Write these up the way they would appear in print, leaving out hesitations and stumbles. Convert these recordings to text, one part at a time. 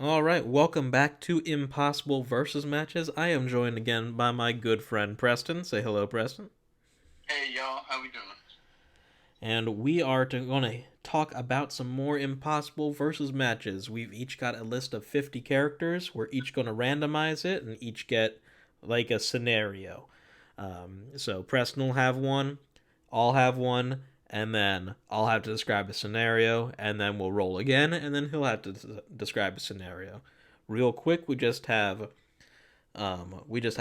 All right, welcome back to Impossible versus Matches. I am joined again by my good friend Preston. Say hello, Preston. Hey y'all, how we doing? And we are going to talk about some more Impossible versus Matches. We've each got a list of 50 characters. We're each going to randomize it and each get like a scenario. So Preston will have one, I'll have one, and then I'll have to describe a scenario, and then we'll roll again, and then he'll have to describe a scenario. Real quick, we just have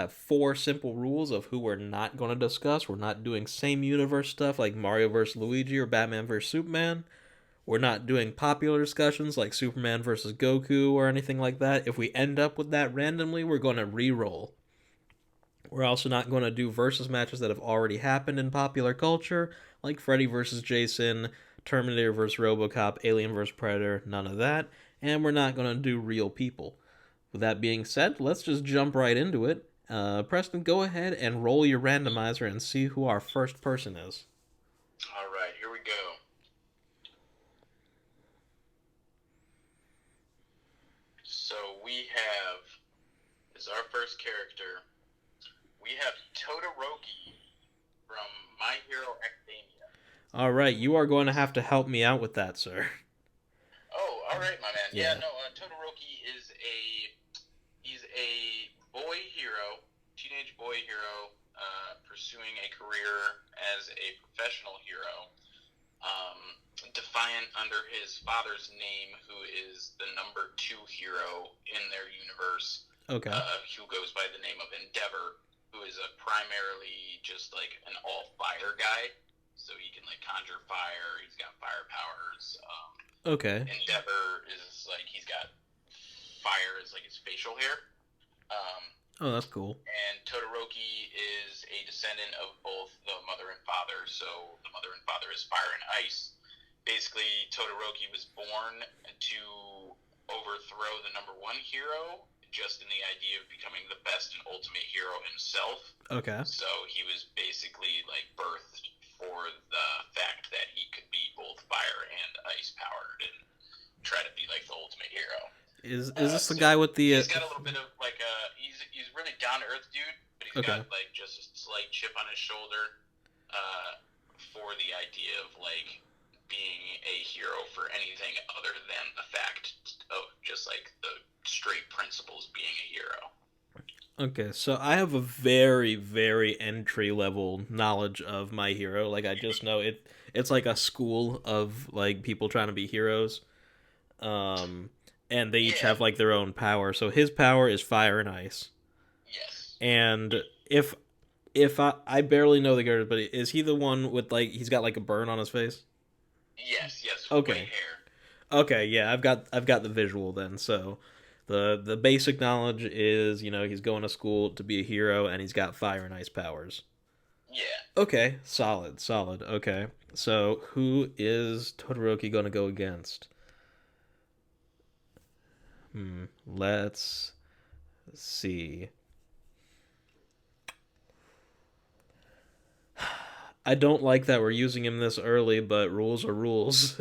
four simple rules of who we're not going to discuss. We're not doing same universe stuff like Mario vs. Luigi or Batman vs. Superman. We're not doing popular discussions like Superman versus Goku or anything like that. If we end up with that randomly, we're going to re-roll. We're also not going to do versus matches that have already happened in popular culture, like Freddy versus Jason, Terminator versus Robocop, Alien versus Predator, none of that. And we're not going to do real people. With that being said, let's just jump right into it. Preston, go ahead and roll your randomizer and see who our first person is. All right, here we go. So we have, as our first character, we have Todoroki from My Hero Academia. All right, you are going to have to help me out with that, sir. Oh, all right, my man. Yeah, Yeah. no, Todoroki he's a boy hero, teenage boy hero, pursuing a career as a professional hero. Defiant under his father's name, who is the number two hero in their universe, Okay. who goes by the name of Endeavor, who is a primarily just like an all fire guy. So he can like conjure fire. He's got fire powers. Okay. Endeavor is like he's got fire as like his facial hair. Um, Oh, that's cool. and Todoroki is a descendant of both the mother and father. So the mother and father is fire and ice. Basically, Todoroki was born to overthrow the number one hero, just in the idea of becoming the best and ultimate hero himself. Okay. So he was basically like birthed for the fact that he could be both fire and ice powered and try to be like the ultimate hero. Is this the So guy with the? he's got a little bit of like he's really down to earth dude, but he's Okay. got like just a slight chip on his shoulder for the idea of like being a hero for anything other than the fact of just like the straight principles being a hero. Okay, so I have a very, very entry level knowledge of My Hero. Like I just know it. It's like a school of like people trying to be heroes. Um, and they each Yeah. have like their own power. So his power is fire and ice. Yes. And if I barely know the character, but is he the one with like he's got like a burn on his face? Yes. Yes. White Okay. hair. Okay, yeah, I've got the visual then. So the basic knowledge is, he's going to school to be a hero and he's got fire and ice powers. Yeah. Okay, solid, solid. Okay. So who is Todoroki going to go against? Let's see. I don't like that we're using him this early, but rules are rules.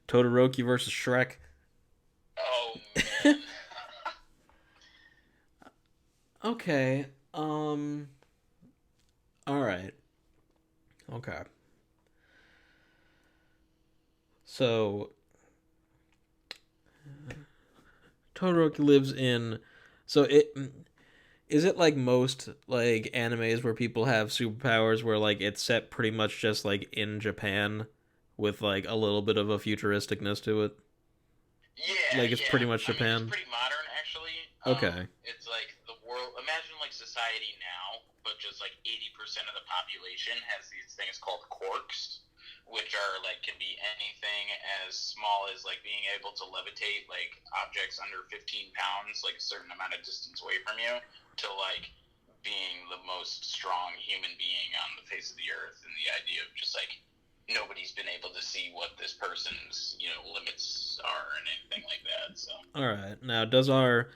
Todoroki versus Shrek. Oh man. Okay. All right. Okay. So Todoroki lives in. So it is it like most like animes where people have superpowers where like it's set pretty much just like in Japan with like a little bit of a futuristicness to it. Yeah, Like it's yeah. pretty much I mean, it's Japan. pretty modern actually. Okay. It's like the world. Imagine like society now, but just like 80% of the population has these things called quirks, which are like can be anything as small as like being able to levitate like objects under 15 pounds, like a certain amount of distance away from you, to like being the most strong human being on the face of the earth, and the idea of just like nobody's been able to see what this person's limits are and anything like that. So All right. Now does our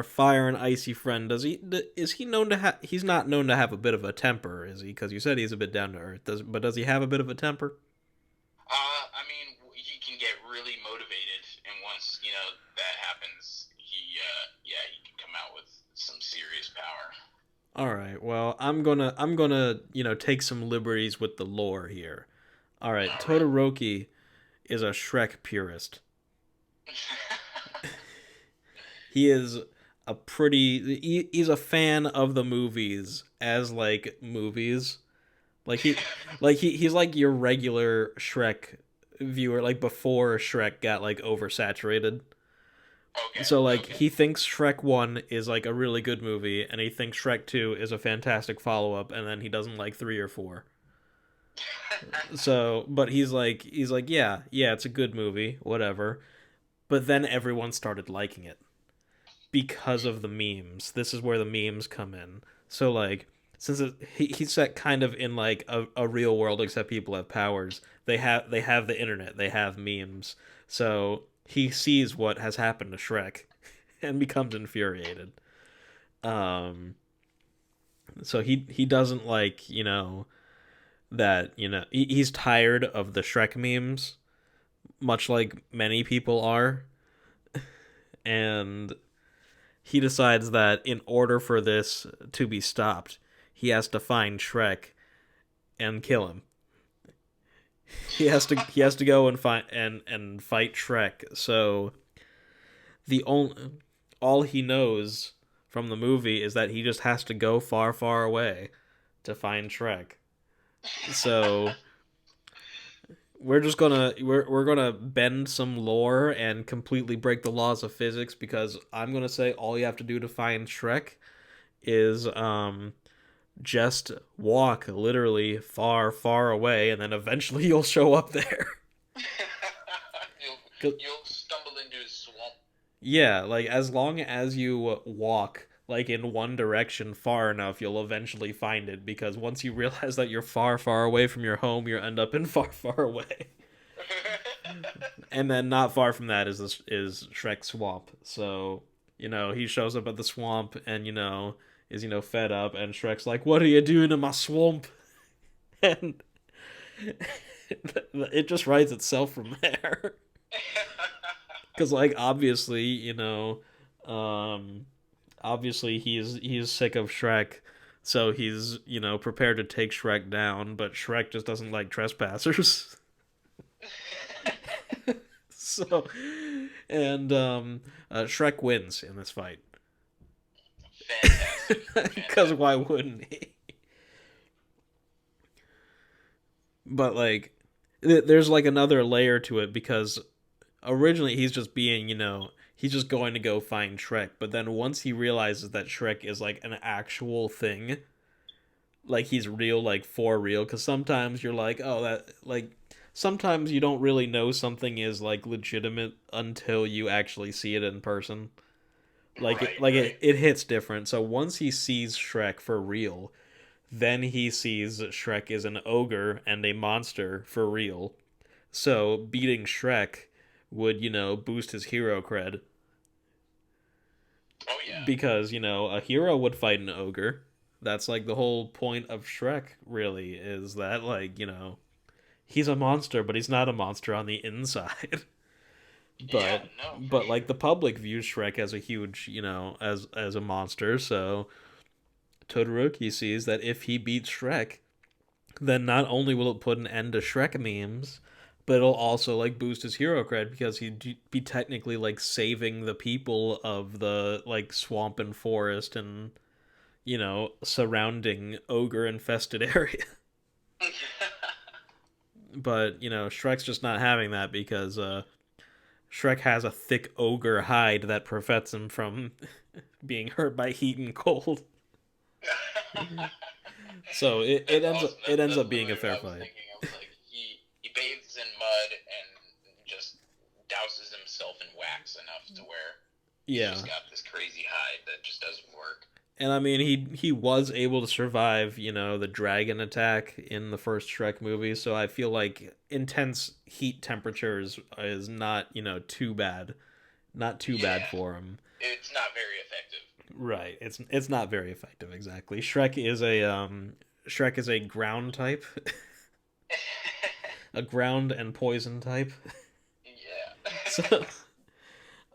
fire and icy friend is he known to have he's not known to have a bit of a temper, is he? Because you said he's a bit down to earth. Does he have a bit of a temper? I mean, he can get really motivated, and once that happens, he can come out with some serious power. All right. Well, I'm gonna take some liberties with the lore here. All right. All right. Todoroki is a Shrek purist. He is he's a fan of the movies as like movies. Like he's like your regular Shrek viewer like before Shrek got like oversaturated. Okay. So like Okay. he thinks Shrek 1 is like a really good movie and he thinks Shrek 2 is a fantastic follow-up and then he doesn't like 3 or 4. So, but he's like yeah, it's a good movie, whatever. But then everyone started liking it because of the memes. This is where the memes come in. So like since he's set kind of in like a real world except people have powers. They have the internet. They have memes. So he sees what has happened to Shrek and becomes infuriated. Um so he doesn't like, that, he's tired of the Shrek memes, much like many people are. And he decides that in order for this to be stopped, he has to find Shrek and kill him. He has to go and find and fight Shrek. So the only all he knows from the movie is that he just has to go far, far away to find Shrek. So we're gonna bend some lore and completely break the laws of physics because I'm gonna say all you have to do to find Shrek is just walk literally far, far away, and then eventually you'll show up there. You'll stumble into a swamp. Yeah, like as long as you walk like in one direction far enough, you'll eventually find it because once you realize that you're far, far away from your home, you end up in far, far away. And then not far from that is Shrek Swamp. So, he shows up at the swamp and is fed up and Shrek's like, "What are you doing in my swamp?" And it just writes itself from there. Cuz like obviously he's sick of Shrek, so he's prepared to take Shrek down, but Shrek just doesn't like trespassers. So and Shrek wins in this fight. Fantastic. Because Fantastic. why wouldn't he? But like there's like another layer to it because originally he's just being, he's just going to go find Shrek, but then once he realizes that Shrek is like an actual thing, like he's real, like for real, because sometimes you're like, oh, that, like, sometimes you don't really know something is like legitimate until you actually see it in person. Like Right. it hits different. So once he sees Shrek for real, then he sees Shrek is an ogre and a monster for real. So beating Shrek would, boost his hero cred. Oh yeah. Because, a hero would fight an ogre. That's like the whole point of Shrek, really, is that, like, he's a monster, but he's not a monster on the inside. Yeah. but No, for but like sure. the public views Shrek as a huge, as a monster, so Todoroki sees that if he beats Shrek, then not only will it put an end to Shrek memes, but it'll also like boost his hero cred because he'd be technically like saving the people of the like swamp and forest and surrounding ogre infested area. But Shrek's just not having that because Shrek has a thick ogre hide that prevents him from being hurt by heat and cold. So it, it That's ends up awesome. it ends That's up being a literally what fair I was fight. thinking. I was like, he bathes in mud and just douses himself in wax enough to where he's Yeah. just got this crazy hide that just doesn't work. And I mean, he was able to survive, the dragon attack in the first Shrek movie. So I feel like intense heat temperatures is not, too bad, not too bad Yeah, for him. it's not very effective. Right. It's not very effective exactly. Shrek is a ground type, a ground and poison type. Yeah. So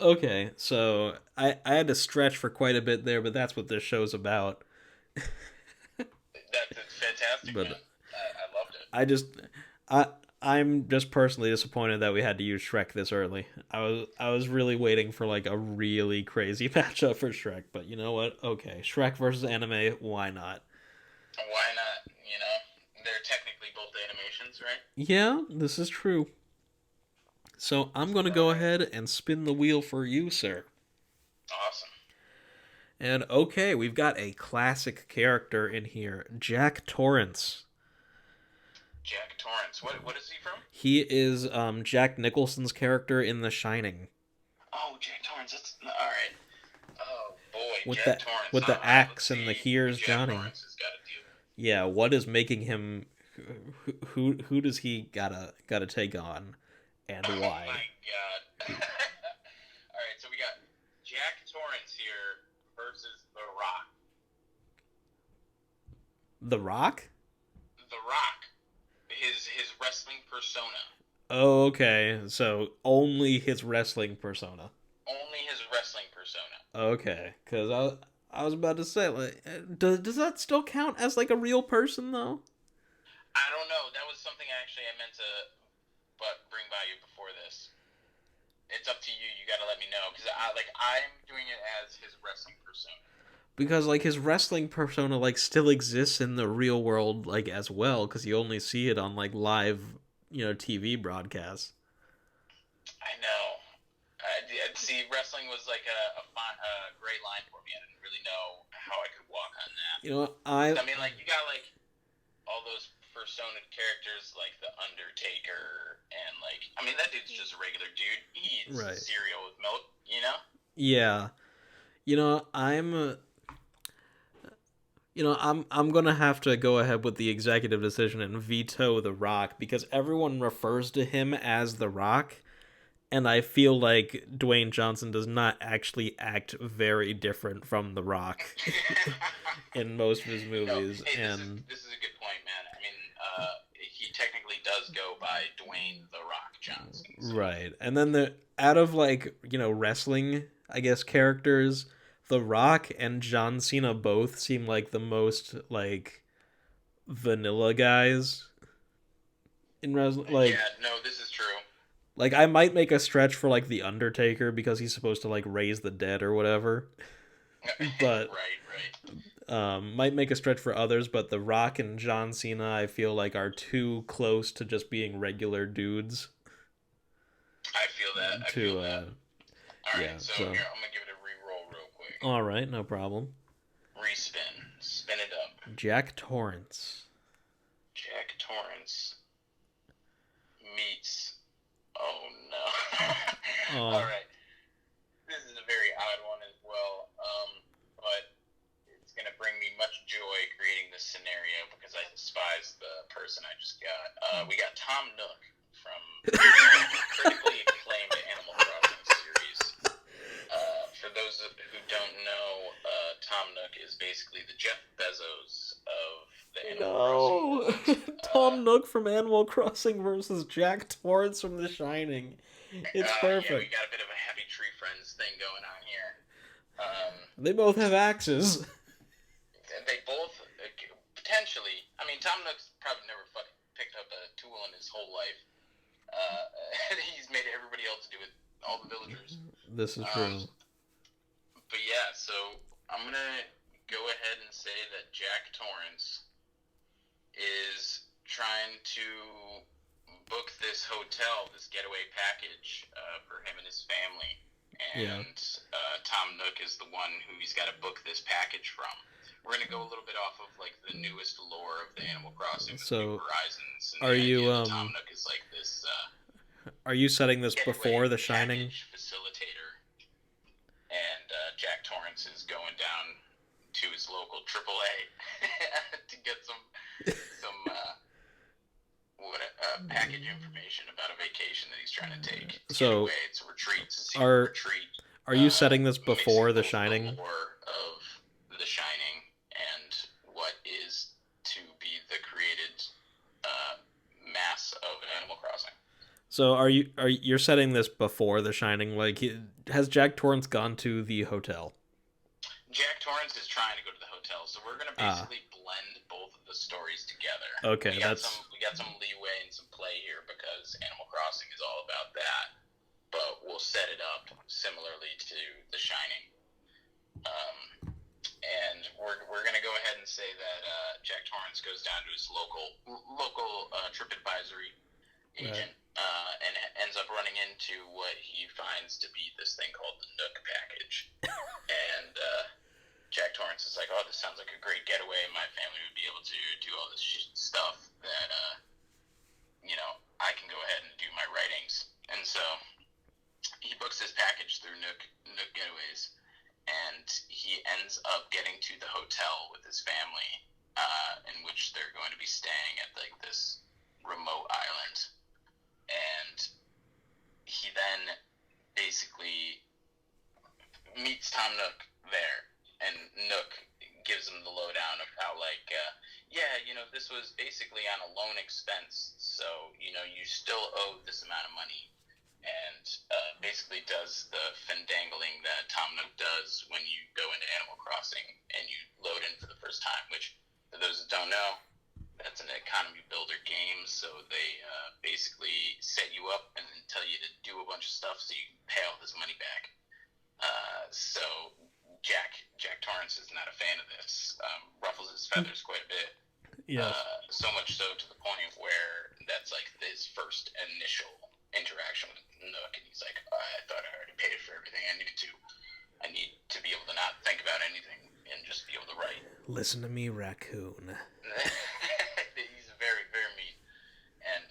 Okay, so I had to stretch for quite a bit there, but that's what this show's about. That's fantastic, man. But I loved it. I just I I'm just personally disappointed that we had to use Shrek this early. I was really waiting for like a really crazy matchup for Shrek, but you know what? Okay, Shrek versus anime, why not? Why not? You know, they're technically both animations, right? Yeah, this is true. So I'm going to All go right. ahead and spin the wheel for you, sir. Awesome. And okay, we've got a classic character in here, Jack Torrance. Jack Torrance. What is he from? He is Jack Nicholson's character in The Shining Oh, Jack Torrance. That's all right. Oh boy, with Jack the Torrance. with All the right. Let's axe and the see what here's Jack Johnny. Torrance has got to deal with. Yeah, what is making him? Who does he gotta take on, and Oh why? my god. All right. So we got Jack Torrance here versus The Rock. The Rock? The Rock. His wrestling persona. Oh, okay. So only his wrestling persona. Only his wrestling persona. Okay, because I was about to say like, does that still count as like a real person though? I don't know. That was something actually I meant to but bring by you before this. It's up to you. You got to let me know because I'm doing it as his wrestling persona. Because like his wrestling persona like still exists in the real world like as well because you only see it on like live TV broadcasts. I know. See, wrestling was like a great line for me. I didn't really know how I could walk on that. You know, 'Cause, I I mean, like you got like all those personaed characters like the Undertaker and like I mean that dude's just a regular dude. He eats right. cereal with milk, you know. Yeah. I'm gonna have to go ahead with the executive decision and veto The Rock because everyone refers to him as The Rock, and I feel like Dwayne Johnson does not actually act very different from The Rock in most of his No, movies. hey, this is And this is a good point, man. I mean, he technically does go by Dwayne the Rock Johnson. So right, and then the out of like wrestling, I guess characters, The Rock and John Cena both seem like the most like vanilla guys in wrestling. yeah, no, this is true. Like I might make a stretch for like the Undertaker because he's supposed to like raise the dead or whatever, but Right, right. might make a stretch for others. But The Rock and John Cena, I feel like are too close to just being regular dudes. I feel that. I feel To that. All right, yeah. so So here I'm gonna give it a re-roll real quick. all right, no problem. Respin, spin it up. Jack Torrance. Jack Torrance meets. Oh no. All Oh, right, this is a very odd one as well. But it's going to bring me much joy creating this scenario because I despise the person I just got. We got Tom Nook from the critically acclaimed Animal Crossing series. For those who don't know, Tom Nook is basically the Jeff Bezos of the Animal Crossing no. world. Tom Nook from Animal Crossing versus Jack Torrance from The Shining. It's Yeah, we perfect. got a bit of a Happy Tree Friends thing going on here. Um, They both have axes. they both potentially. I mean, Tom Nook's probably never fucking picked up a tool in his whole life. Uh, he's made everybody else do it, all the villagers. This is Um, true. but yeah, so I'm gonna go ahead and say that Jack Torrance is trying to book this hotel, this getaway package for him and his family. Yeah. And Tom Nook is the one who he's got to book this package from. We're gonna go a little bit off of like the newest lore of the Animal Crossing, the New So, Horizons, and are the you idea that Tom Nook is like this are you setting this getaway before The Shining? package facilitator, and Jack Torrance is going down to his local AAA to get some package information about a vacation that he's trying to take. To So, get away. It's a retreat. It's a secret are retreat. are you setting this Mixing before The both Shining? the lore of The Shining and what is to be the created mass of Animal Crossing. So you're setting this before The Shining? Like, has Jack Torrance gone to the hotel? Jack Torrance is trying to go to the hotel, so we're gonna Ah, basically blend both of the stories together. okay, that's We got some leeway and some play here because Animal Crossing is all about that, but we'll set it up similarly to The Shining. And we're gonna go ahead and say that Jack Torrance goes down to his local trip advisory right. agent and ends up running into what he finds to be this thing called the Nook package. And Jack Torrance is like, "Oh, this sounds like a great getaway. My family would be able to do all this stuff that I can go ahead and do my writings." And so he books his package through Nook Getaways, and he ends up getting to the hotel with his family, in which they're going to be staying at like this remote island. And he then basically meets Tom Nook there, and Nook gives him the lowdown of how, like, this was basically on a loan expense, so, you still owe this amount of money, and basically does the findangling that Tom Nook does when you go into Animal Crossing and you load in for the first time, which, for those that don't know, that's an economy builder game, so they basically set you up and then tell you to do a bunch of stuff so you can pay all this money back. So Jack Torrance is not a fan of this. Ruffles his feathers quite a bit. Yes. So much so to the point of where that's like his first initial interaction with Nook, and he's like, "I thought I already paid for everything I needed to. I need to be able to not think about anything and just be able to write." Listen to me, raccoon. He's very, very mean. And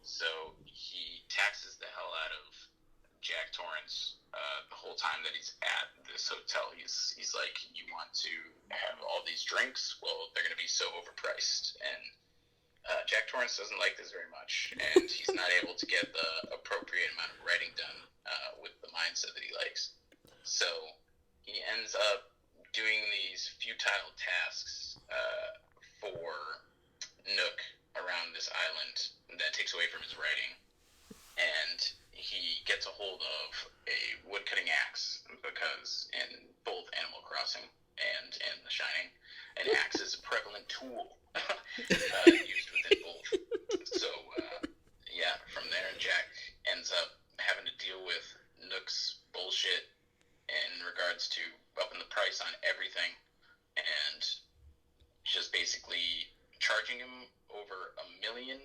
so he taxes the hell out of Jack Torrance the whole time that he's at this hotel. He's like, "You want to have all these drinks? Well, they're going to be so overpriced." And Jack Torrance doesn't like this very much, and he's not able to get the appropriate amount of writing done with the mindset that he likes. So he ends up doing these futile tasks for Nook around this island that takes away from his writing, and he gets a hold of a woodcutting axe, because in both Animal Crossing and in The Shining, an axe is a prevalent tool used within both. So, from there, Jack ends up having to deal with Nook's bullshit in regards to upping the price on everything, and just basically charging him over $1 million.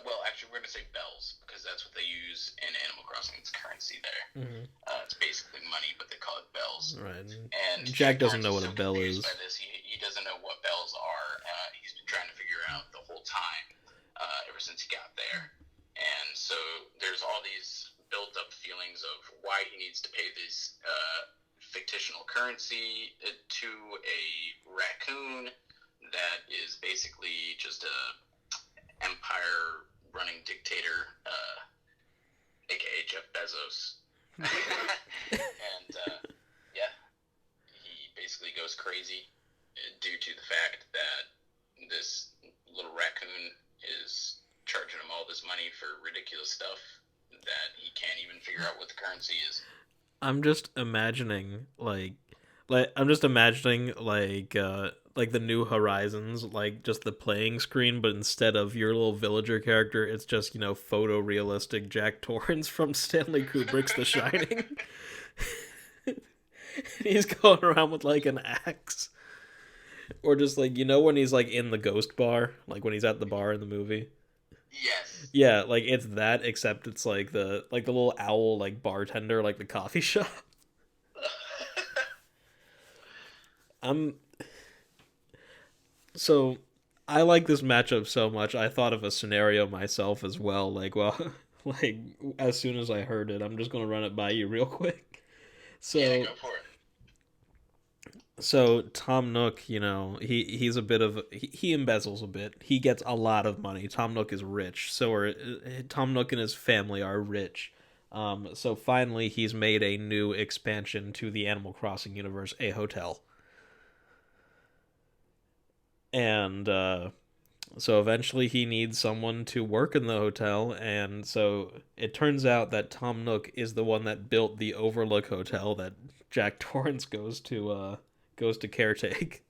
Well, actually, we're going to say bells, because that's what they use in Animal Crossing. It's currency there. Mm-hmm. It's basically money, but they call it bells. Right. And Jack doesn't Torrance know what so a bell is. By this. He doesn't know what bells are. He's been trying to figure out the whole time, ever since he got there. And so there's all these built-up feelings of why he needs to pay this fictional currency to a raccoon that is basically just a empire running dictator, aka Jeff Bezos. And he basically goes crazy due to the fact that this little raccoon is charging him all this money for ridiculous stuff that he can't even figure out what the currency is. I'm just imagining like the New Horizons, like just the playing screen, but instead of your little villager character, it's just, photorealistic Jack Torrance from Stanley Kubrick's The Shining. He's going around with like an axe. Or just like, when he's like in the ghost bar, like when he's at the bar in the movie. Yes. Yeah, like it's that, except it's like the little owl like bartender, like the coffee shop. I'm So I like this matchup so much. I thought of a scenario myself as well. Like, well, like as soon as I heard it, I'm just gonna run it by you real quick. Yeah, So, go for it. so Tom Nook, he's a bit of he embezzles a bit. He gets a lot of money. Tom Nook is rich. Tom Nook and his family are rich. So finally, he's made a new expansion to the Animal Crossing universe, a hotel. And So eventually he needs someone to work in the hotel, and so it turns out that Tom Nook is the one that built the Overlook Hotel that Jack Torrance goes to caretake.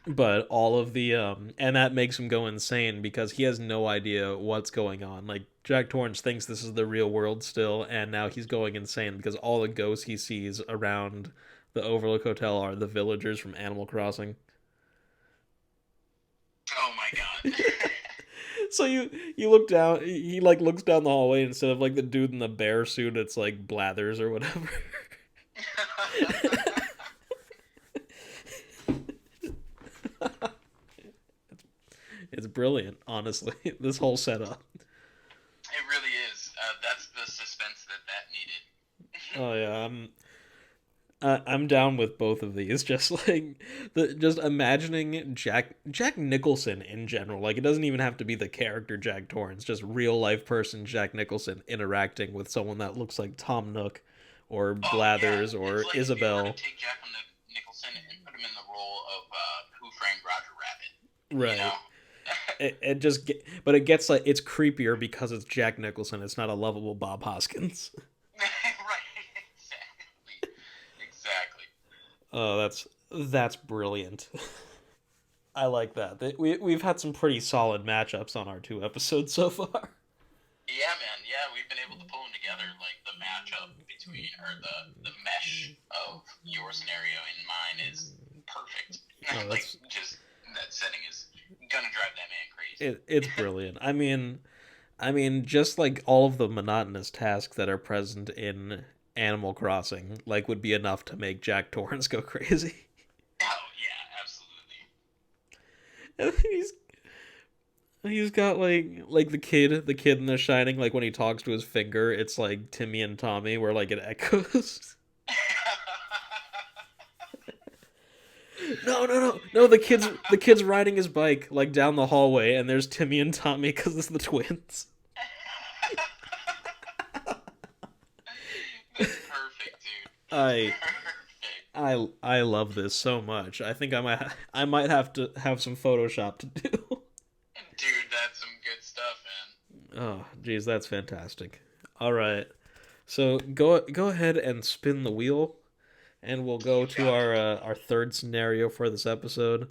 But all of the and that makes him go insane because he has no idea what's going on. Like Jack Torrance thinks this is the real world still, and now he's going insane because all the ghosts he sees around the Overlook Hotel are the villagers from Animal Crossing. Oh my god. So you look down, he like looks down the hallway instead of like the dude in the bear suit, it's like Blathers or whatever. It's brilliant, honestly. This whole setup. It really is. That's the suspense that needed. Oh yeah, I'm down with both of these. Just like just imagining Jack Nicholson in general. Like it doesn't even have to be the character Jack Torrance. Just real life person Jack Nicholson interacting with someone that looks like Tom Nook, or Oh yeah, Blathers, it's or like if you were to Isabel. take Jack Nicholson and put him in the role of Who Framed Roger Rabbit. You know? Right. It just but it gets like it's creepier because it's Jack Nicholson. It's not a lovable Bob Hoskins. Right. Exactly. Exactly. Oh, that's brilliant. I like that. We've had some pretty solid matchups on our two episodes so far. Yeah, man. Yeah, we've been able to pull them together. Like the matchup between, or the mesh of your scenario and mine is perfect. Oh, Like that's just that setting is gonna drive that man crazy. it's brilliant. I mean, just like all of the monotonous tasks that are present in Animal Crossing, like would be enough to make Jack Torrance go crazy. Oh yeah, absolutely. he's he's got like the kid in The Shining. Like when he talks to his finger, it's like Timmy and Tommy, where like it echoes. No, no, no, no. The kid's riding his bike like down the hallway, and there's Timmy and Tommy because it's the twins. That's perfect, dude. That's I perfect. I love this so much. I think I might have to have some Photoshop to do. Dude, that's some good stuff, man. Oh, geez, that's fantastic. All right, so go ahead and spin the wheel, and we'll go You to got it. our third scenario for this episode.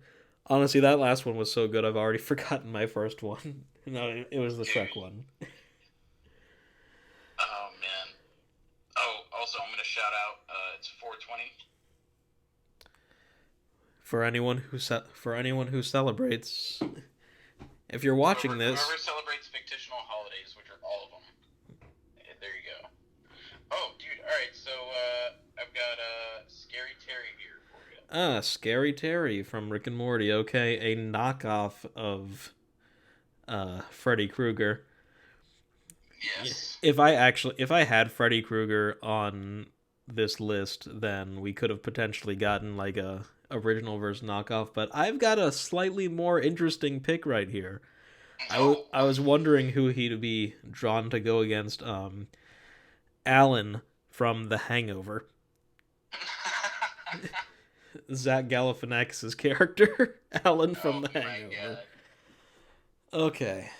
Honestly, that last one was so good. I've already forgotten my first one. No, it was the Shrek Dude. one. Oh man. Oh, also I'm gonna shout out. It's 420. For anyone who celebrates, if you're watching this, Whoever celebrates fictional holidays, which are all of them. There you go. Oh, dude. All right. So I've got Scary Terry here for you. Scary Terry from Rick and Morty. Okay, a knockoff of Freddy Krueger. Yes. If I had Freddy Krueger on this list, then we could have potentially gotten like a original versus knockoff. But I've got a slightly more interesting pick right here. Oh. I was wondering who he'd be drawn to go against. Alan from The Hangover. Zach Galifianakis' character, Alan from Oh The my Hangover. god. Okay.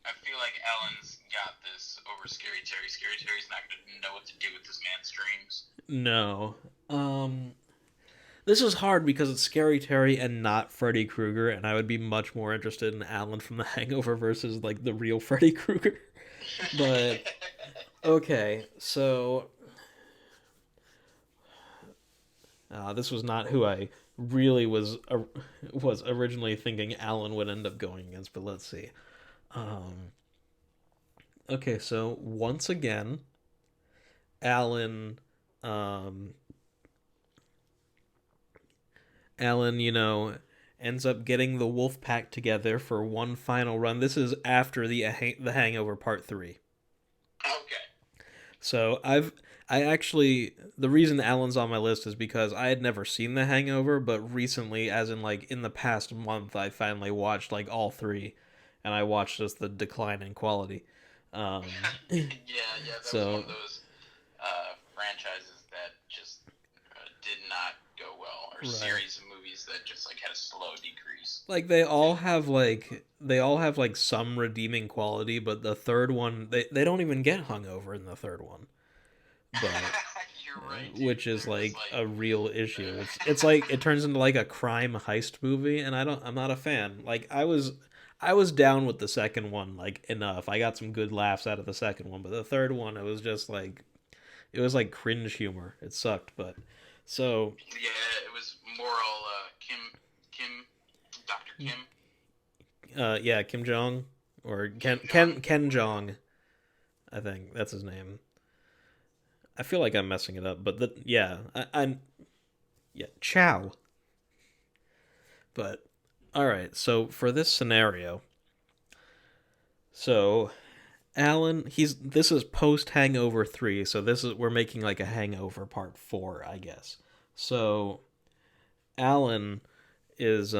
I feel like Alan's got this over Scary Terry. Scary Terry's not gonna know what to do with this man's dreams. No. This is hard because it's Scary Terry and not Freddy Krueger, and I would be much more interested in Alan from The Hangover versus like the real Freddy Krueger. But okay, so this was not who I really was originally thinking Alan would end up going against. But let's see. Um, okay, so once again, Alan, um, Alan, ends up getting the wolf pack together for one final run. This is after the Hangover Part 3. Okay. So I actually the reason Alan's on my list is because I had never seen The Hangover, but recently, as in like in the past month, I finally watched like all three, and I watched just the decline in quality. Um, Yeah, that was one so of those franchises that just did not go well, or right, series of movies that just like had a slow decrease. Like they all have like some redeeming quality, but the third one they don't even get hungover in the third one. But You're right, dude. which is They're just like like, a real issue. It's like it turns into like a crime heist movie, and I'm not a fan. Like I was down with the second one like enough. I got some good laughs out of the second one, but the third one it was just like it was like cringe humor. It sucked, but so yeah, it was more all Dr. Kim. yeah, Kim Jong or Kim Jong. Ken Jong, I think that's his name. I feel like I'm messing it up, but yeah, I'm yeah, Chow. But all right, so for this scenario, so Alan, he's this is post Hangover 3, so this is we're making like a Hangover part 4, I guess. So Alan is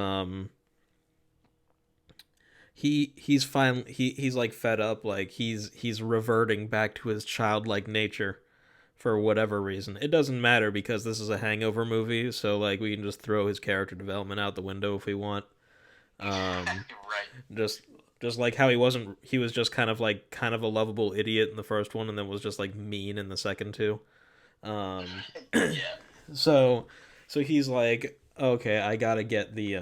he's like fed up, like he's reverting back to his childlike nature for whatever reason. It doesn't matter because this is a Hangover movie, so like we can just throw his character development out the window if we want. Um, Right. just like how he was just kind of a lovable idiot in the first one and then was just like mean in the second two. Um, Yeah. so he's like, okay, I got to get the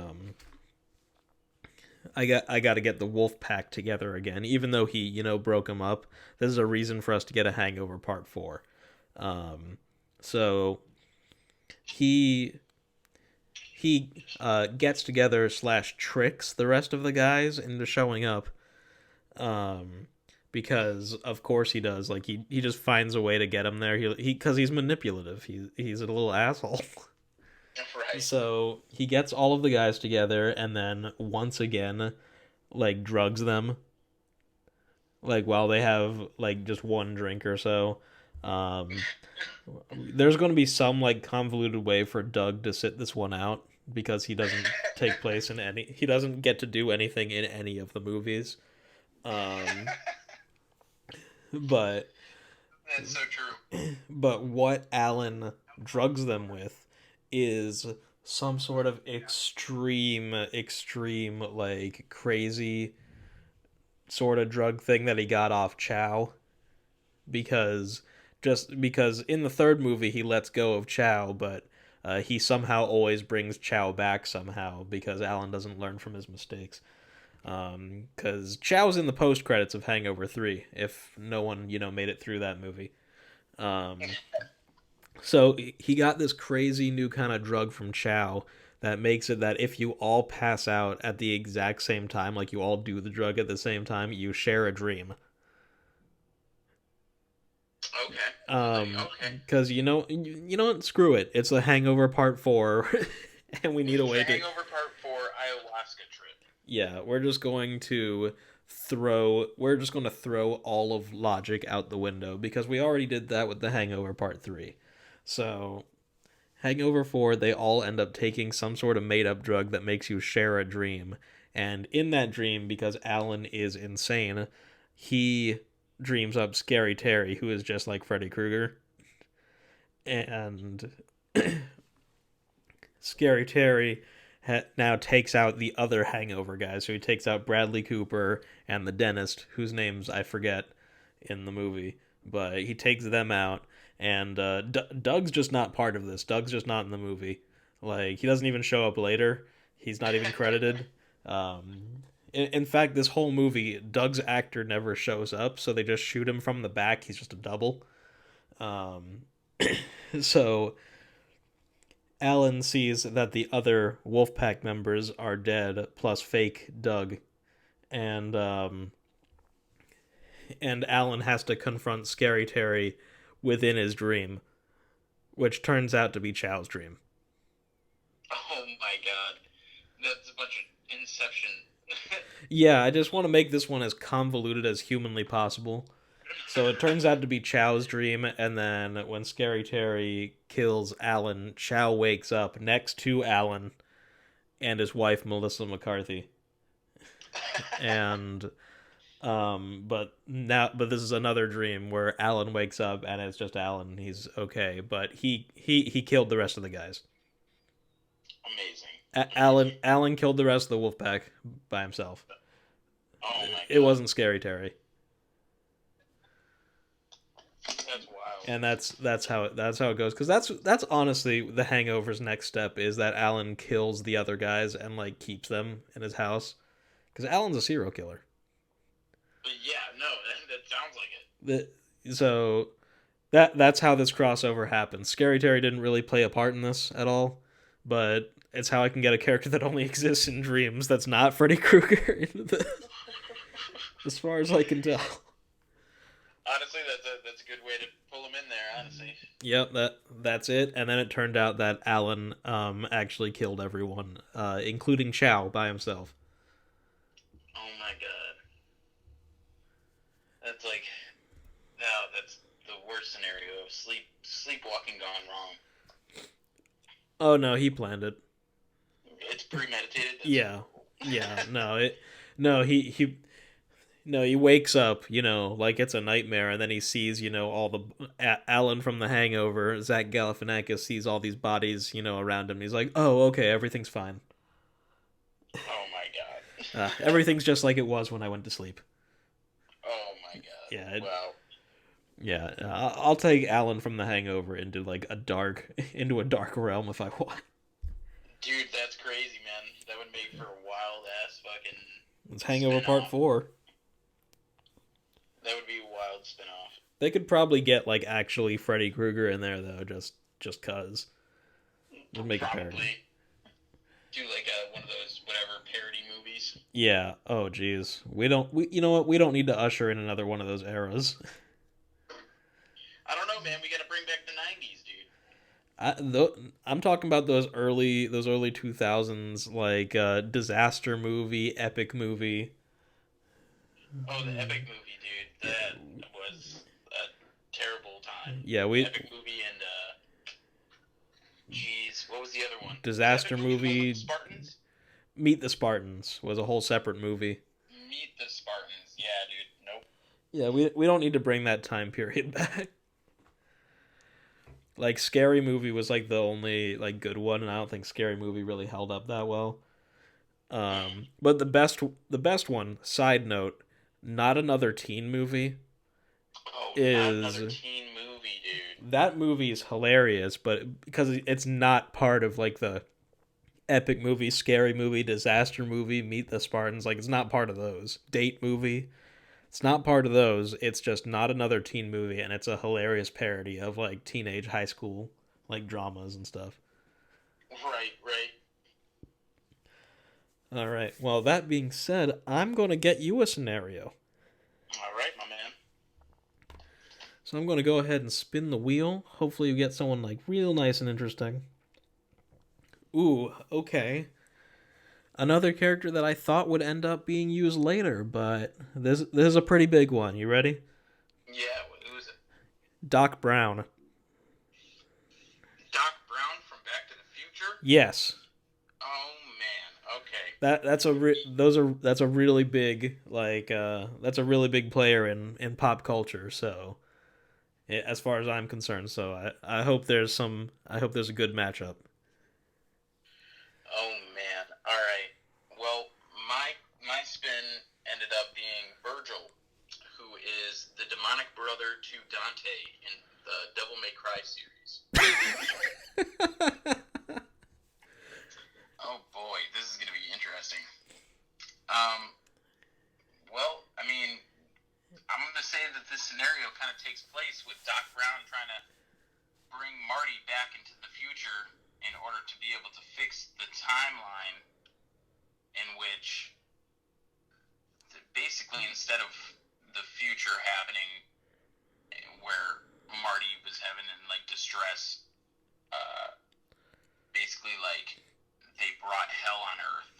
wolf pack together again, even though he, broke him up. This is a reason for us to get a Hangover Part 4. Um, so he gets together slash tricks the rest of the guys into showing up. Because of course he does. Like he just finds a way to get him there. He because he's manipulative. He's a little asshole. Right. So he gets all of the guys together and then once again like drugs them like while they have like just one drink or so. Um, there's going to be some like convoluted way for Doug to sit this one out because he doesn't get to do anything in any of the movies. Um, but That's so true. what Alan drugs them with is some sort of extreme like crazy sort of drug thing that he got off Chow because because in the third movie he lets go of Chow, but he somehow always brings Chow back somehow because Alan doesn't learn from his mistakes. Because Chow's in the post credits of Hangover 3. If no one made it through that movie, um, so he got this crazy new kind of drug from Chow that makes it that if you all pass out at the exact same time, like you all do the drug at the same time, you share a dream. Okay. Because you know what? Screw it. It's a Hangover Part 4, and we need a way to. Hangover Part 4 ayahuasca trip. Yeah, we're just going to throw all of logic out the window because we already did that with the Hangover Part 3. So, Hangover 4, they all end up taking some sort of made up drug that makes you share a dream. And in that dream, because Alan is insane, he dreams up Scary Terry, who is just like Freddy Krueger. And Scary Terry now takes out the other Hangover guys. So he takes out Bradley Cooper and the dentist, whose names I forget in the movie. But he takes them out. And Doug's just not part of this. Doug's just not in the movie. Like, he doesn't even show up later. He's not even credited. In fact, this whole movie, Doug's actor never shows up, so they just shoot him from the back. He's just a double. Um, so Alan sees that the other Wolfpack members are dead, plus fake Doug, and Alan has to confront Scary Terry within his dream, which turns out to be Chow's dream. Oh my god. That's a bunch of Inception. Yeah, I just want to make this one as convoluted as humanly possible. So it turns out to be Chow's dream, and then when Scary Terry kills Alan, Chow wakes up next to Alan and his wife Melissa McCarthy. And but this is another dream where Alan wakes up and it's just Alan. He's okay, but he killed the rest of the guys. Amazing. Alan killed the rest of the wolf pack by himself. Oh my It god. wasn't Scary Terry. That's wild. And that's how it goes, because that's honestly the Hangover's next step, is that Alan kills the other guys and like keeps them in his house, because Alan's a serial killer. But yeah, no, that sounds like it. So that's how this crossover happens. Scary Terry didn't really play a part in this at all, but it's how I can get a character that only exists in dreams that's not Freddy Krueger into the, as far as I can tell. Honestly, that's a good way to pull him in there. Honestly. Yep, that's it. And then it turned out that Alan actually killed everyone, including Chow by himself. Oh my god. That's like, no, that's the worst scenario of sleepwalking gone wrong. Oh no, he planned it. It's premeditated. That's Yeah, horrible. yeah. No, he wakes up, like it's a nightmare, and then he sees, all the Alan from The Hangover, Zach Galifianakis sees all these bodies, around him. He's like, oh, okay, everything's fine. Oh my god. Everything's just like it was when I went to sleep. Oh my god. Yeah, Wow. yeah. I'll take Alan from The Hangover into like into a dark realm if I want. Dude, that's crazy, man. That would make for a wild ass fucking. It's Hangover Part spin-off. 4. That would be a wild spinoff. They could probably get like actually Freddy Krueger in there though, just cause. Would make a parody. Probably do like one of those whatever parody movies. Yeah. Oh, geez. You know what? We don't need to usher in another one of those eras. I don't know, man. We got to bring back the '90s, dude. I'm talking about those early 2000s, like disaster movie, epic movie. Oh, the epic movie, dude. That was a terrible time. Yeah, Epic movie and jeez, what was the other one? Disaster Epic movie. with the Spartans. Meet the Spartans was a whole separate movie. Meet the Spartans. Yeah, dude. Nope. Yeah, we don't need to bring that time period back. Like Scary Movie was like the only like good one, and I don't think Scary Movie really held up that well. But the best one, side note, not another teen movie. Oh, not Is another teen movie, dude. that movie is hilarious, but because it's not part of like the epic movie, scary movie, disaster movie, Meet the Spartans, like it's not part of those. Date movie, it's not part of those. It's just not another teen movie, and it's a hilarious parody of like teenage high school like dramas and stuff. Right, right. All right. Well, that being said, I'm going to get you a scenario. All right, my man. So I'm going to go ahead and spin the wheel. Hopefully you get someone like real nice and interesting. Ooh, okay. Another character that I thought would end up being used later, but this is a pretty big one. You ready? Yeah, who is it? Doc Brown. Doc Brown from Back to the Future? Yes. Oh man, okay. That's a really big that's a really big player in pop culture. So, as far as I'm concerned, so I hope there's a good matchup. Oh man. All right. Well, my spin ended up being Virgil, who is the demonic brother to Dante in the Devil May Cry series. Oh boy, this is gonna be interesting. Well, I mean, I'm gonna say that this scenario kind of takes place with Doc Brown trying to bring Marty back into the future in order to be able to fix the timeline in which basically instead of the future happening where Marty was having in like distress, basically like they brought hell on Earth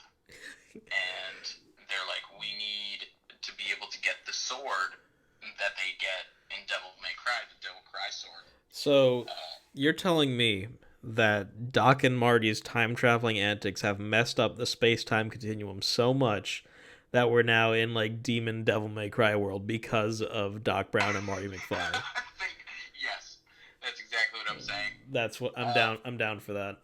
and they're like, we need to be able to get the sword that they get in Devil May Cry, the Devil Cry sword. So, you're telling me that Doc and Marty's time-traveling antics have messed up the space-time continuum so much that we're now in, like, Demon Devil May Cry world because of Doc Brown and Marty McFly. Yes, that's exactly what I'm saying. That's what I'm down for that.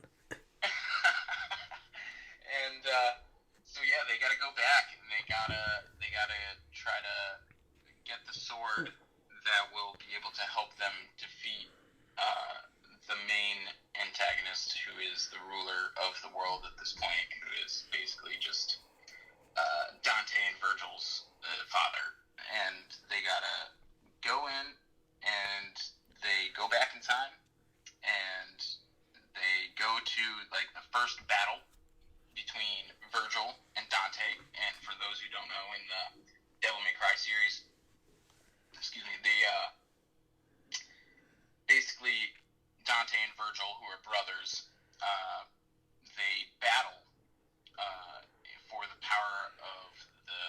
Virgil, who are brothers, they battle for the power of the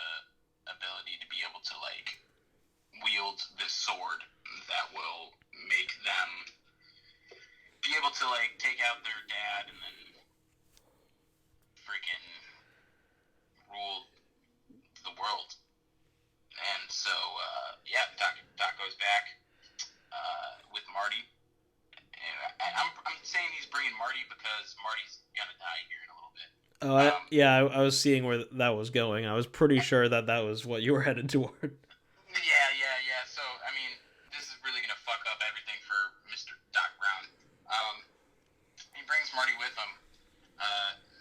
ability to be able to like wield this sword that will make them be able to like take out their dad and then freaking rule the world. And so yeah, Doc goes back with Marty. And I'm saying he's bringing Marty because Marty's gonna die here in a little bit. I was seeing where that was going. I was pretty sure that was what you were headed toward. Yeah. So, I mean, this is really going to fuck up everything for Mr. Doc Brown. He brings Marty with him,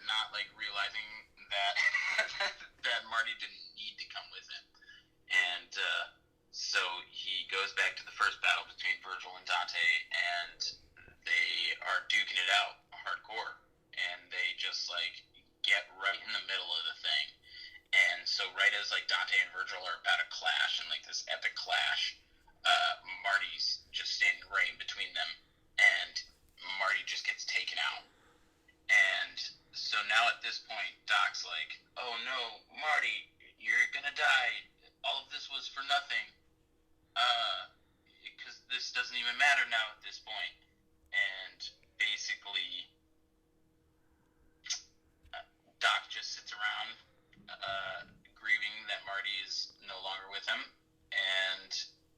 not, like, realizing that that Marty didn't need to come with him. And so he goes back to the first battle between Virgil and Dante, and they are duking it out hardcore. And they just, like, get right in the middle of the thing. And so right as like Dante and Virgil are about to clash in like this epic clash, Marty's just standing right in between them, and Marty just gets taken out. And so now at this point, Doc's like, "Oh no, Marty, you're gonna die. All of this was for nothing. Because this doesn't even matter now at this point." And basically, Doc just sits around grieving that Marty is no longer with him, and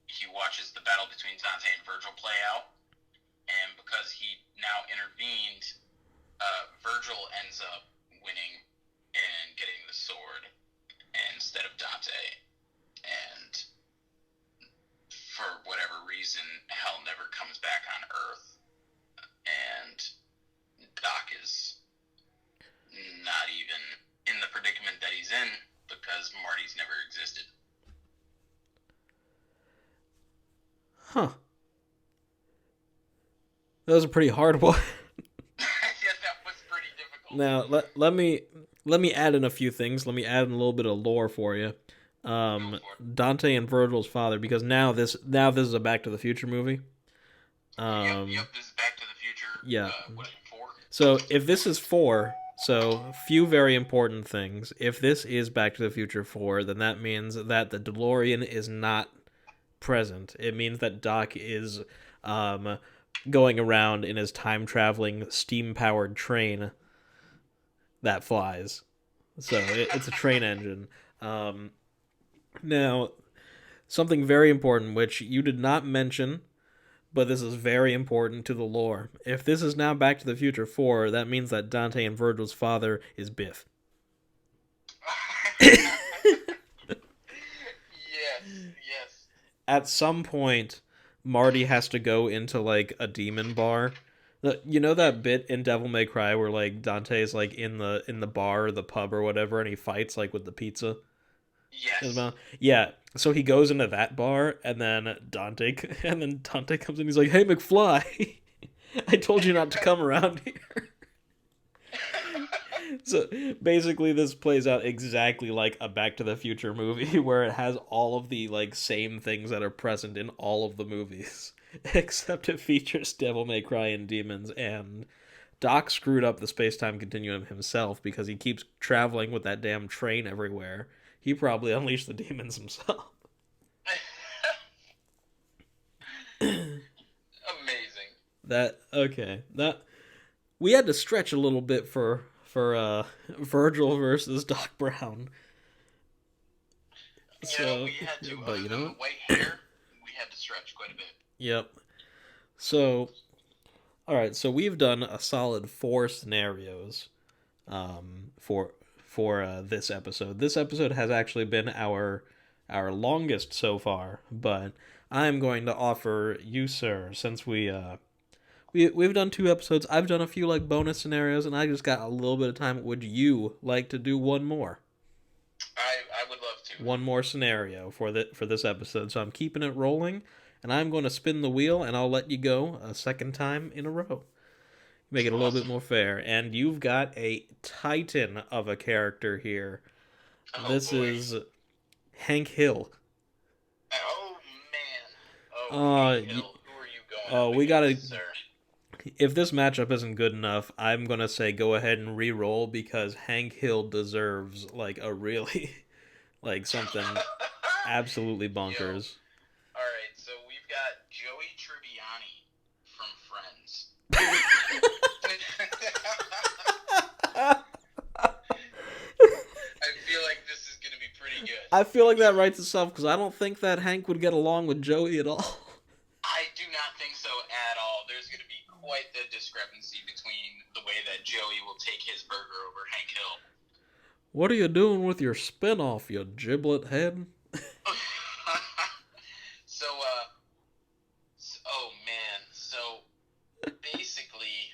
he watches the battle between Dante and Virgil play out, and because he now intervened, Virgil ends up winning and getting the sword instead of Dante, and for whatever reason, hell never comes back on Earth, and Doc is not even in the predicament that he's in because Marty's never existed. Huh. That was a pretty hard one. Yeah, that was pretty difficult. Now, let me add in a few things. Let me add in a little bit of lore for you. Dante and Virgil's father, because now this is a Back to the Future movie. Yep, this is Back to the Future. Yeah. What is it, 4? So if this is 4, so few very important things. If this is Back to the Future 4, then that means that the DeLorean is not present. It means that Doc is going around in his time-traveling, steam-powered train that flies. So it's a train engine. Now, something very important, which you did not mention, but this is very important to the lore. If this is now Back to the Future 4, that means that Dante and Virgil's father is Biff. Yes. At some point, Marty has to go into, like, a demon bar. You know that bit in Devil May Cry where, like, Dante's, like, in the bar or the pub or whatever, and he fights, like, with the pizza? Yes. Yeah, so he goes into that bar, and then Dante comes in. He's like, "Hey, McFly, I told you not to come around here." So basically, this plays out exactly like a Back to the Future movie, where it has all of the like same things that are present in all of the movies, except it features Devil May Cry and demons. And Doc screwed up the space-time continuum himself because he keeps traveling with that damn train everywhere. He probably unleashed the demons himself. Amazing. That we had to stretch a little bit for Virgil versus Doc Brown. We had to. But you know, the white hair, we had to stretch quite a bit. Yep. So, all right. So we've done a solid 4 scenarios, for this episode. This episode has actually been our longest so far, but I'm going to offer you, sir, since we've done 2 episodes, I've done a few like bonus scenarios, and I just got a little bit of time. Would you like to do one more? I would love to. One more scenario for this episode. So I'm keeping it rolling, and I'm going to spin the wheel, and I'll let you go a second time in a row. Make it a little bit more fair. And you've got a titan of a character here. Oh, this boy. is Hank Hill. Oh, man. Hank Hill. Who are you going up we gotta... against, sir? If this matchup isn't good enough, I'm gonna say go ahead and re-roll because Hank Hill deserves like a really like something absolutely Yo. bonkers. All right, so we've got Joey Tribbiani from Friends. I feel like this is gonna be pretty good. I feel like that writes itself because I don't think that Hank would get along with Joey at all. I do not think so at all. There's going to be quite the discrepancy between the way that Joey will take his burger over Hank Hill. What are you doing with your spin-off, you giblet head? So, oh man. So, basically,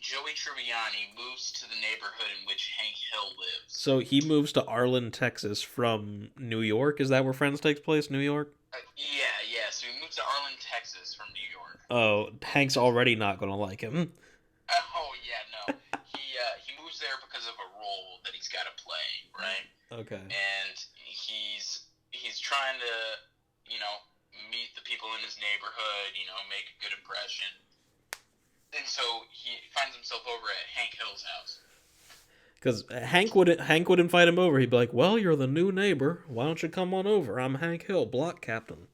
Joey Tribbiani moves to the neighborhood in which Hank Hill lives. So he moves to Arlen, Texas from New York. Is that where Friends takes place? New York? Yeah. So he moved to Arlen, Texas from New York. Oh, Hank's already not gonna like him. Oh yeah, no. He moves there because of a role that he's got to play, right? Okay. And he's trying to, meet the people in his neighborhood, make a good impression. And so he finds himself over at Hank Hill's house. Because Hank would invite him over. He'd be like, "Well, you're the new neighbor. Why don't you come on over? I'm Hank Hill, block captain."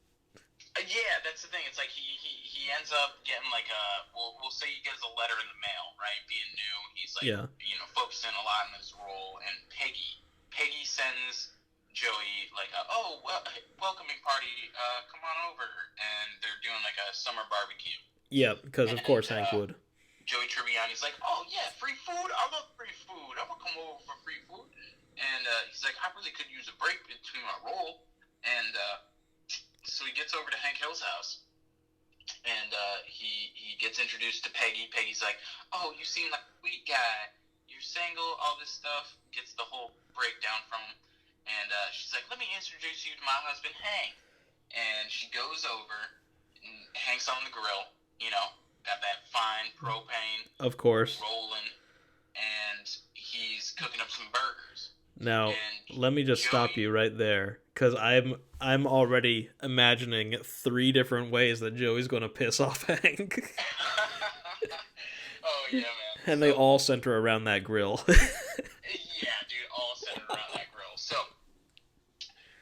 Yeah, that's the thing. It's like he ends up getting like we'll say he gets a letter in the mail, right? Being new, he's like focusing a lot on his role. And Peggy sends Joey like welcoming party, come on over, and they're doing like a summer barbecue. Yeah, because of course Hank would. Joey Tribbiani's like, oh yeah, free food? I love free food. I'm gonna come over for free food. And he's like, I really could use a break between my role. And so he gets over to Hank Hill's house. And he gets introduced to Peggy. Peggy's like, oh, you seem like a sweet guy. You're single, all this stuff. Gets the whole breakdown from him. And she's like, let me introduce you to my husband, Hank. And she goes over, and Hank's on the grill, got that fine propane. Of course. Rolling, and he's cooking up some burgers. Now, let me just stop you right there, because I'm already imagining 3 different ways that Joey's going to piss off Hank. Oh, yeah, man. And they all center around that grill. Yeah, dude, all centered around that grill. So,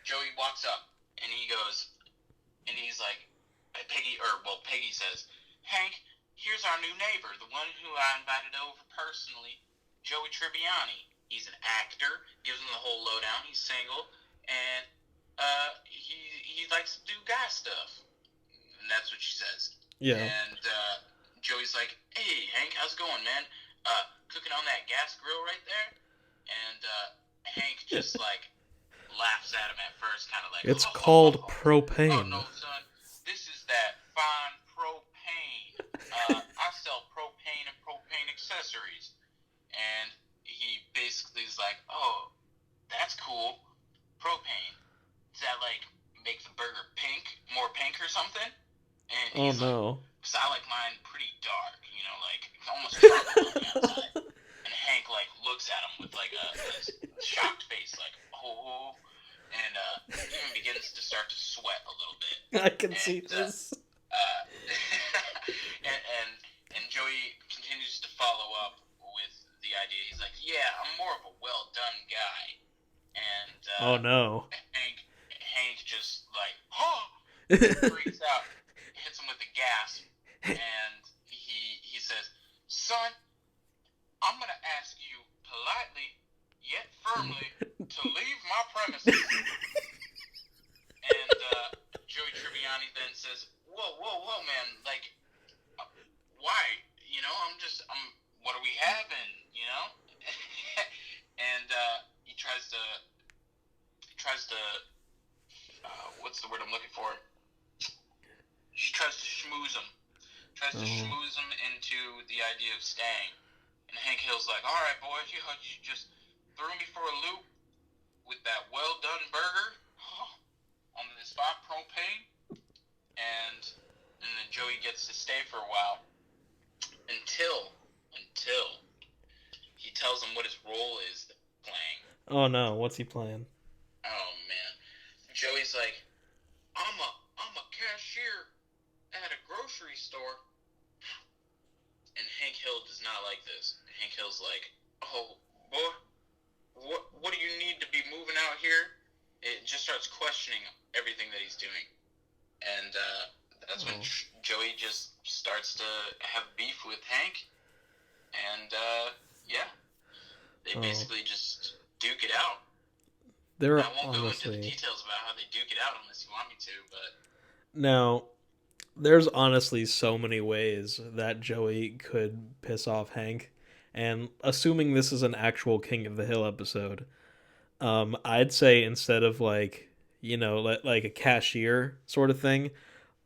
Joey walks up, and he goes, and he's like, Peggy says, Hank, here's our new neighbor, the one who I invited over personally, Joey Tribbiani. He's an actor, gives him the whole lowdown, he's single, and he likes to do guy stuff. And that's what she says. Yeah. And Joey's like, hey, Hank, how's it going, man? Cooking on that gas grill right there? And Hank just, laughs at him at first, kind of like, it's called propane. Oh, no, son. This is that fine propane. I sell propane and propane accessories. And he basically is like, oh, that's cool. Propane. Does that, make the burger more pink or something? And he's no. Because I like mine pretty dark, almost tropical on the outside. And Hank, looks at him with, a shocked face, oh. And even begins to start to sweat a little bit. I can see this. And Joey continues to follow up with the idea. He's like, yeah, I'm more of a well-done guy. And oh, no. Hank just, freaks out, hits him with the gas, and he says, son, I'm going to ask you politely, yet firmly, to leave my premises. And Joey Tribbiani then says, whoa, man, why? What are we having, And he tries to, what's the word I'm looking for? She tries to schmooze him. Schmooze him into the idea of staying. And Hank Hill's like, all right, boy, you just threw me for a loop with that well-done burger on this spot propane. And then Joey gets to stay for a while until he tells him what his role is playing. Oh, no. What's he playing? Oh, man. Joey's like, I'm a cashier at a grocery store. And Hank Hill does not like this. Hank Hill's like, oh, boy, what do you need to be moving out here? It just starts questioning everything that he's doing. And that's when Joey just starts to have beef with Hank. And, yeah, they basically just duke it out. I won't go into the details about how they duke it out unless you want me to, but... Now, there's honestly so many ways that Joey could piss off Hank. And assuming this is an actual King of the Hill episode, I'd say instead of like, like a cashier sort of thing,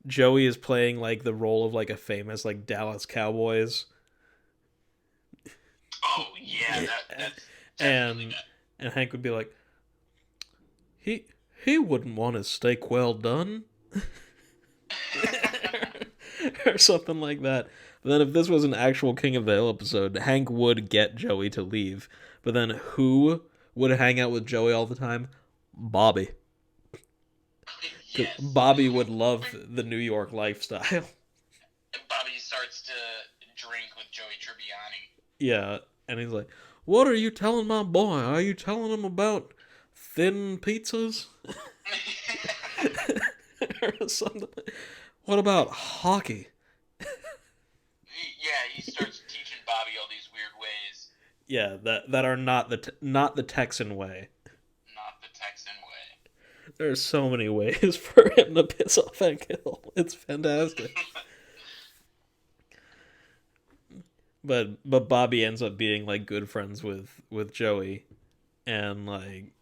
Joey is playing like the role of like a famous like Dallas Cowboys. Oh yeah, that's definitely and Hank would be like, he wouldn't want his steak well done, or something like that. But then if this was an actual King of the Hill episode, Hank would get Joey to leave. But then who would hang out with Joey all the time? Bobby. Yes. Bobby would love the New York lifestyle. Bobby starts to drink with Joey Tribbiani. Yeah, and he's like, "What are you telling my boy? Are you telling him about thin pizzas?" Or something. What about hockey? Yeah, he starts teaching Bobby all these weird ways. Yeah, that are not the Texan way. Not the Texan way. There's so many ways for him to piss off Hank Hill. It's fantastic. But Bobby ends up being like good friends with Joey, and like,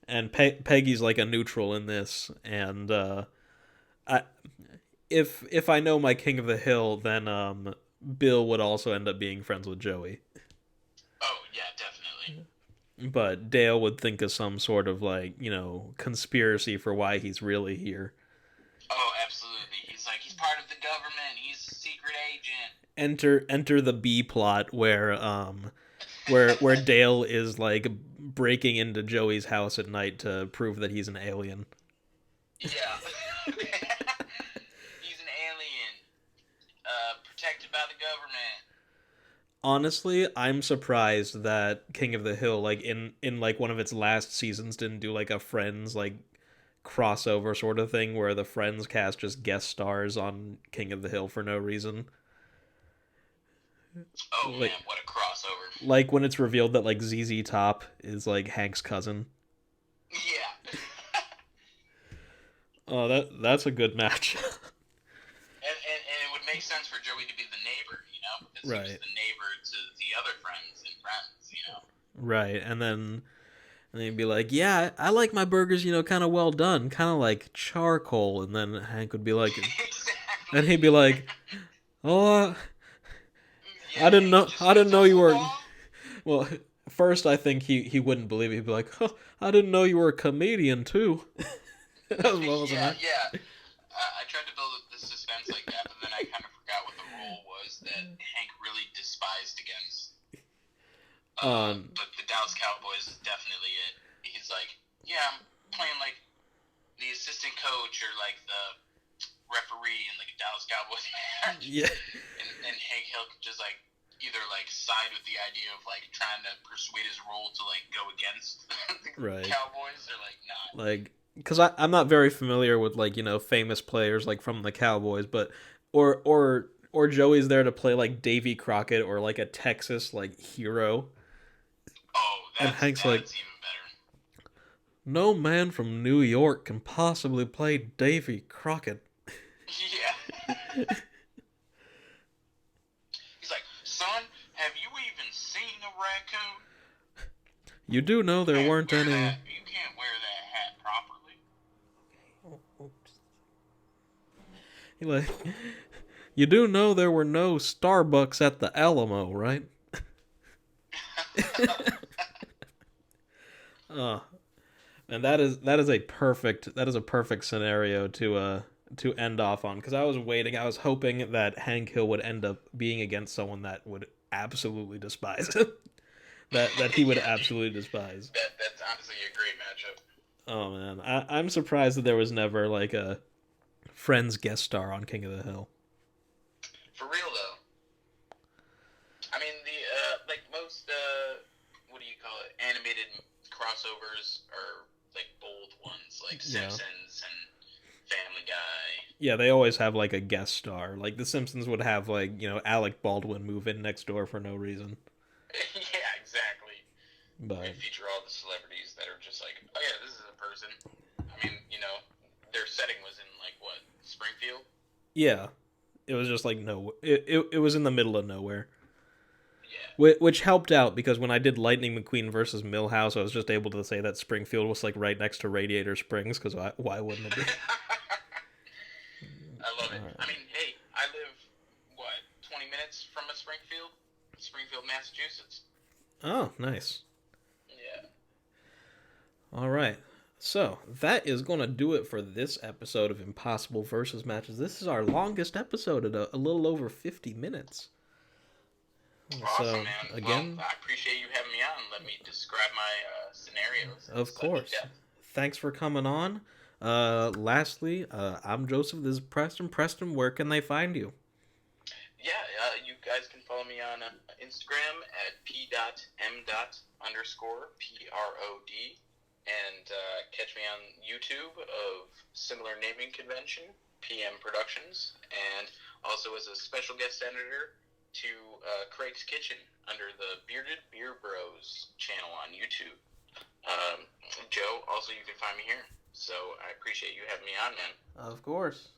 and Peggy's like a neutral in this, and if I know my King of the Hill, then Bill would also end up being friends with Joey. Oh yeah, definitely. But Dale would think of some sort of like, conspiracy for why he's really here. Oh, absolutely. He's like, he's part of the government. He's a secret agent. Enter the B plot where Dale is like breaking into Joey's house at night to prove that he's an alien. Yeah. He's an alien. Protected by the government. Honestly, I'm surprised that King of the Hill, like in like one of its last seasons, didn't do like a Friends like crossover sort of thing where the Friends cast just guest stars on King of the Hill for no reason. Oh man, what a crossover! Like when it's revealed that like ZZ Top is like Hank's cousin. Yeah. Oh, that's a good match. and it would make sense for Joey to be the neighbor, because right. He was the neighbor to the other friends and friends, Right, and then he'd be like, "Yeah, I like my burgers, kind of well done, kind of like charcoal." And then Hank would be like, exactly. And he'd be like, "Oh, I didn't know you were." Well, first I think he wouldn't believe it. He'd be like, "Oh, I didn't know you were a comedian too." As well as yeah. I tried to build the suspense like that, but then I kind of forgot what the role was that Hank really despised against. But the Dallas Cowboys is definitely it. He's like, yeah, I'm playing like the assistant coach or like the referee in like a Dallas Cowboys match. Yeah. And Hank Hill could just like either like side with the idea of like trying to persuade his role to like go against the Cowboys or like not. Like, because I'm not very familiar with like famous players like from the Cowboys, but or Joey's there to play like Davy Crockett or like a Texas like hero. Oh, and Hank's like, even better. No man from New York can possibly play Davy Crockett. Yeah. He's like, son, have you even seen a raccoon? You do know there weren't any. You can't wear that hat properly. Like, you do know there were no Starbucks at the Alamo, right? And that is a perfect scenario to end off on, because I was hoping that Hank Hill would end up being against someone that would absolutely despise him. that he would absolutely despise. That's honestly a great matchup. Oh man, I'm surprised that there was never like a Friends guest star on King of the Hill. For real though, most what do you call it? Animated crossovers are like bold ones, like Yeah. Simpsons and Family Guy. Yeah, they always have like a guest star. Like The Simpsons would have like, Alec Baldwin move in next door for no reason. Yeah, exactly. They But feature all the celebrities that are just like, oh yeah, this is a person. I mean, their setting was in like what, Springfield? yeah, it was just like no, it was in the middle of nowhere. Yeah. Which helped out because when I did Lightning McQueen versus Millhouse, I was just able to say that Springfield was like right next to Radiator Springs because why wouldn't it be? I love it. All right. I mean, hey, I live what, 20 minutes from a Springfield, Massachusetts. Oh, nice. Yeah. All right. So that is going to do it for this episode of Impossible Versus Matches. This is our longest episode at a little over 50 minutes. Awesome, So man. again, Well, I appreciate you having me on. Let me describe my scenarios in of such course. depth. Thanks for coming on. Lastly, I'm Joseph. This is Preston. Preston, where can they find you? Yeah, you guys can follow me on Instagram at p.m._prod, and catch me on YouTube of similar naming convention, PM Productions, and also as a special guest editor to Craig's Kitchen under the Bearded Beer Bros channel on YouTube. Joe, also you can find me here. So I appreciate you having me on, man. Of course.